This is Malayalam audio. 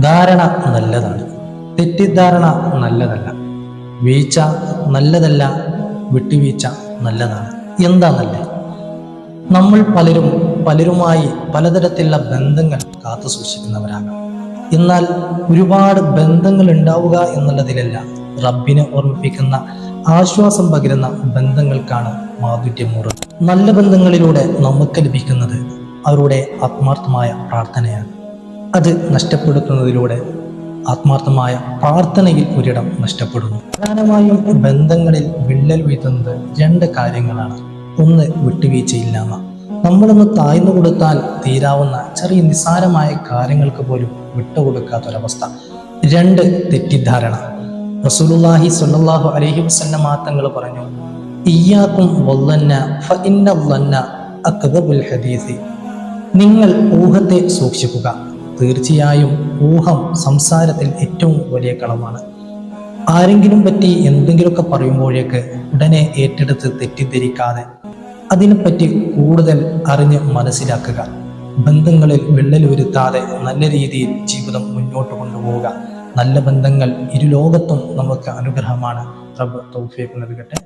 ധാരണ നല്ലതാണ്, തെറ്റിദ്ധാരണ നല്ലതല്ല. വീഴ്ച നല്ലതല്ല, വിട്ടുവീഴ്ച നല്ലതാണ്. എന്താ നല്ലത്? നമ്മൾ പലരുമായി പലതരത്തിലുള്ള ബന്ധങ്ങൾ കാത്തു സൂക്ഷിക്കുന്നവരാകാം. എന്നാൽ ഒരുപാട് ബന്ധങ്ങൾ ഉണ്ടാവുക എന്നുള്ളതിലല്ല, റബ്ബിനെ ഓർമ്മിപ്പിക്കുന്ന, ആശ്വാസം പകരുന്ന ബന്ധങ്ങൾക്കാണ് മാധുര്യമൂറ്. നല്ല ബന്ധങ്ങളിലൂടെ നമുക്ക് ലഭിക്കുന്നത് അവരുടെ ആത്മാർത്ഥമായ പ്രാർത്ഥനയാണ്. അത് നഷ്ടപ്പെടുത്തുന്നതിലൂടെ ആത്മാർത്ഥമായ പ്രാർത്ഥനയിൽ ഒരിടം നഷ്ടപ്പെടുന്നു. പ്രധാനമായും ബന്ധങ്ങളിൽ വിള്ളൽ വീഴ്ത്തുന്നത് രണ്ട് കാര്യങ്ങളാണ്. ഒന്ന്, വിട്ടുവീഴ്ചയില്ലായ്മ. നമ്മളൊന്ന് താഴ്ന്നു കൊടുത്താൽ തീരാവുന്ന ചെറിയ നിസ്സാരമായ കാര്യങ്ങൾക്ക് പോലും വിട്ടുകൊടുക്കാത്തൊരവസ്ഥ. രണ്ട്, തെറ്റിദ്ധാരണ. റസൂലുള്ളാഹി സ്വല്ലല്ലാഹു അലൈഹി വസല്ലം തങ്ങൾ പറഞ്ഞു, ഇയ്യാകും വല്ലന്ന ഫഇന്ന വല്ലന്ന അക്ദബുൽ ഹദീസ്. നിങ്ങൾ ഊഹത്തെ സൂക്ഷിക്കുക, തീർച്ചയായും ഊഹം സംസാരത്തിൽ ഏറ്റവും വലിയ കളമാണ്. ആരെങ്കിലും പറ്റി എന്തെങ്കിലുമൊക്കെ പറയുമ്പോഴേക്ക് ഉടനെ ഏറ്റെടുത്ത് തെറ്റിദ്ധരിക്കാതെ അതിനെപ്പറ്റി കൂടുതൽ അറിഞ്ഞ് മനസ്സിലാക്കുക. ബന്ധങ്ങളിൽ വിള്ളൽ വരുത്താതെ നല്ല രീതിയിൽ ജീവിതം മുന്നോട്ട് കൊണ്ടുപോവുക. നല്ല ബന്ധങ്ങൾ ഇരുലോകത്തും നമുക്ക് അനുഗ്രഹമാണ്. റബ്ബ് തൗഫീഖ് നൽകട്ടെ.